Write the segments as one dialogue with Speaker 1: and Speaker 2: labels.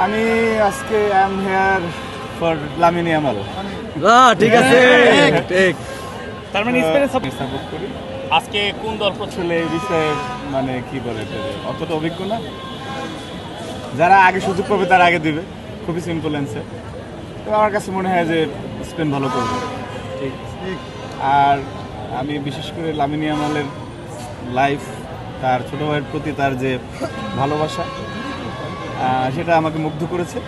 Speaker 1: আমি আজকে I am here for Lamine Yamal.
Speaker 2: ঠিক আছে, ঠিক।
Speaker 3: তার মানে স্পেনে
Speaker 1: সাপোর্ট করি।
Speaker 3: আজকে কোন দল
Speaker 1: আসলে এই বিষয়ে মানে কি বলে অতটা অভিজ্ঞ না, যারা আগে সুযোগ পাবে তারা আগে দিবে, খুবই সিম্পল অ্যান্সার। তো আমার কাছে মনে হয় যে স্পেন ভালো করবে। ঠিক। আর আমি বিশেষ করে লামিনে ইয়ামালের লাইফ, তার ছোটো ভাইয়ের প্রতি তার যে ভালোবাসা, সেটা আমাকে মুগ্ধ করেছে।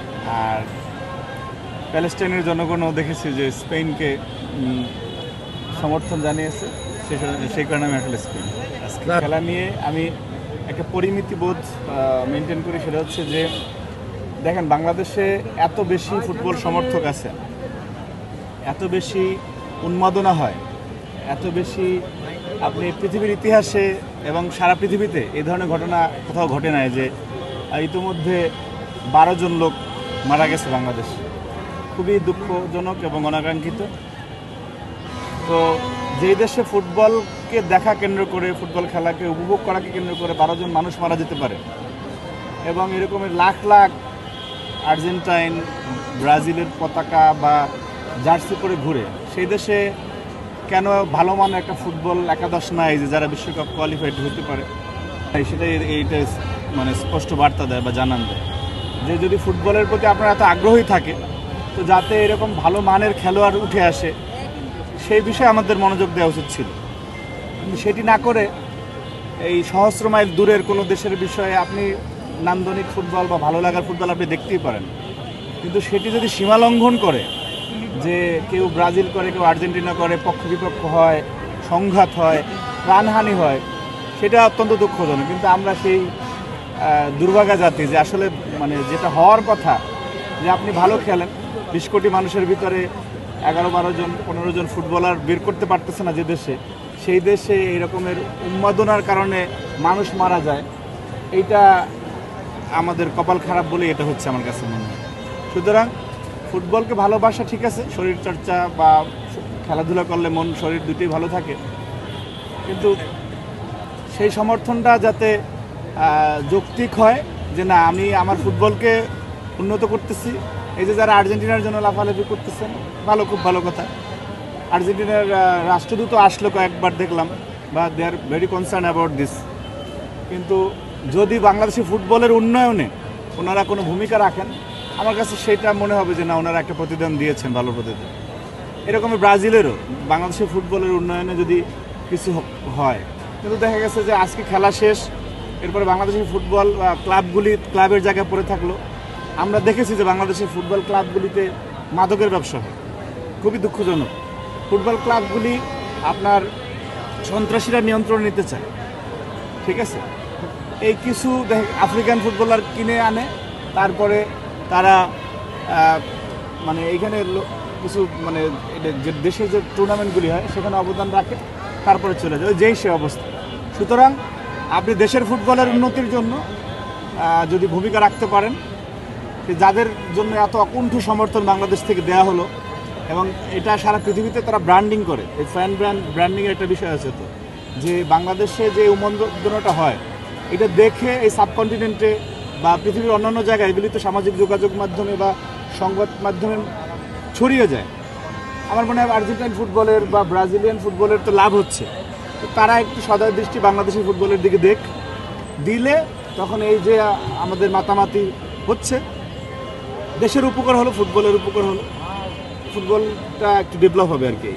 Speaker 1: আর প্যালেস্টাইনের জনগণও দেখেছি যে স্পেনকে সমর্থন জানিয়েছে, সেই কারণে আমি আসলে স্পেন। আজকে খেলা নিয়ে আমি একটা পরিমিতি বোধ মেনটেন করি, সেটা হচ্ছে যে দেখেন বাংলাদেশে এত বেশি ফুটবল সমর্থক আছে, এত বেশি উন্মাদনা হয়, এত বেশি আপনি পৃথিবীর ইতিহাসে এবং সারা পৃথিবীতে এই ধরনের ঘটনা কোথাও ঘটে নাই যে ইতিমধ্যে 12 জন লোক মারা গেছে বাংলাদেশ। খুবই দুঃখজনক এবং অনাকাঙ্ক্ষিত। তো যেই দেশে ফুটবলকে দেখা কেন্দ্র করে, ফুটবল খেলাকে উপভোগ করাকে কেন্দ্র করে 12 জন মানুষ মারা যেতে পারে, এবং এরকমের লাখ লাখ আর্জেন্টাইন ব্রাজিলের পতাকা বা জার্সি পরে ঘুরে, সেই দেশে কেন ভালো মানের একটা ফুটবল একাদশ নাই যে যারা বিশ্বকাপ কোয়ালিফাইড হতে পারে? সেটাই এইটা মানে স্পষ্ট বার্তা দেয় বা জানান দেয় যে যদি ফুটবলের প্রতি আপনার এত আগ্রহী থাকে, তো যাতে এরকম ভালো মানের খেলোয়াড় উঠে আসে সেই বিষয়ে আমাদের মনোযোগ দেওয়া উচিত ছিল। কিন্তু সেটি না করে এই সহস্র মাইল দূরের কোনো দেশের বিষয়ে আপনি নান্দনিক ফুটবল বা ভালো লাগার ফুটবল আপনি দেখতেই পারেন, কিন্তু সেটি যদি সীমা লঙ্ঘন করে, যে কেউ ব্রাজিল করে, কেউ আর্জেন্টিনা করে, পক্ষ বিপক্ষ হয়, সংঘাত হয়, প্রাণহানি হয়, সেটা অত্যন্ত দুঃখজনক। কিন্তু আমরা সেই দুর্ভাগা জাতি যে আসলে মানে যেটা হওয়ার কথা, যে আপনি ভালো খেলেন, 20 কোটি মানুষের ভিতরে 11-12 জন 15 জন ফুটবলার বের করতে পারতেছে না যে দেশে, সেই দেশে এই রকমের উন্মাদনার কারণে মানুষ মারা যায়, এইটা আমাদের কপাল খারাপ বলে এটা হচ্ছে আমার কাছে মনে হয়। সুতরাং ফুটবলকে ভালোবাসা ঠিক আছে, শরীরচর্চা বা খেলাধুলা করলে মন শরীর দুটোই ভালো থাকে, কিন্তু সেই সমর্থনটা যাতে যৌক্তিক হয়, যে না আমি আমার ফুটবলকে উন্নত করতেছি। এই যে যারা আর্জেন্টিনার জন্য লাফালাফি করতেছেন, ভালো, খুব ভালো কথা। আর্জেন্টিনার রাষ্ট্রদূত আসলো কয়েকবার দেখলাম, বা they are very concern about this. কিন্তু যদি বাংলাদেশি ফুটবলের উন্নয়নে ওনারা কোনো ভূমিকা রাখেন, আমার কাছে সেটা মনে হবে যে না, ওনারা একটা প্রতিদান দিয়েছেন, ভালো প্রতিদান। এরকমই ব্রাজিলেরও বাংলাদেশের ফুটবলের উন্নয়নে যদি কিছু হয়। কিন্তু দেখা গেছে যে আজকে খেলা শেষ, এরপরে বাংলাদেশের ফুটবল ক্লাবগুলি ক্লাবের জায়গায় পড়ে থাকলো। আমরা দেখেছি যে বাংলাদেশের ফুটবল ক্লাবগুলিতে মাদকের ব্যবসা হয়, খুবই দুঃখজনক। ফুটবল ক্লাবগুলি আপনার সন্ত্রাসীরা নিয়ন্ত্রণ নিতে চায়, ঠিক আছে। এই কিছু আফ্রিকান ফুটবলার কিনে আনে, তারপরে তারা মানে এইখানে কিছু মানে যে দেশের যে টুর্নামেন্টগুলি হয় সেখানে অবদান রাখে, তারপরে চলে যায়, যেই সে অবস্থা। সুতরাং আপনি দেশের ফুটবলের উন্নতির জন্য যদি ভূমিকা রাখতে পারেন, যাদের জন্য এত অকুণ্ঠ সমর্থন বাংলাদেশ থেকে দেয়া হলো, এবং এটা সারা পৃথিবীতে তারা ব্র্যান্ডিং করে, এই ফ্যান ব্র্যান্ডিংয়ের একটা বিষয় আছে, তো যে বাংলাদেশে যে উন্মাদনাটা হয় এটা দেখে এই সাবকন্টিনেন্টে বা পৃথিবীর অন্যান্য জায়গায় এগুলি তো সামাজিক যোগাযোগ মাধ্যমে বা সংবাদ মাধ্যমে ছড়িয়ে যায়। আমার মনে হয় আর্জেন্টাইন ফুটবলের বা ব্রাজিলিয়ান ফুটবলের তো লাভ হচ্ছে, তো তারা একটু সদয় দৃষ্টি বাংলাদেশের ফুটবলের দিকে দিলে তখন এই যে আমাদের মাতামাতি হচ্ছে, দেশের উপকার হলো, ফুটবলের উপকার হলো, ফুটবলটা একটু ডেভেলপ হবে আর কি।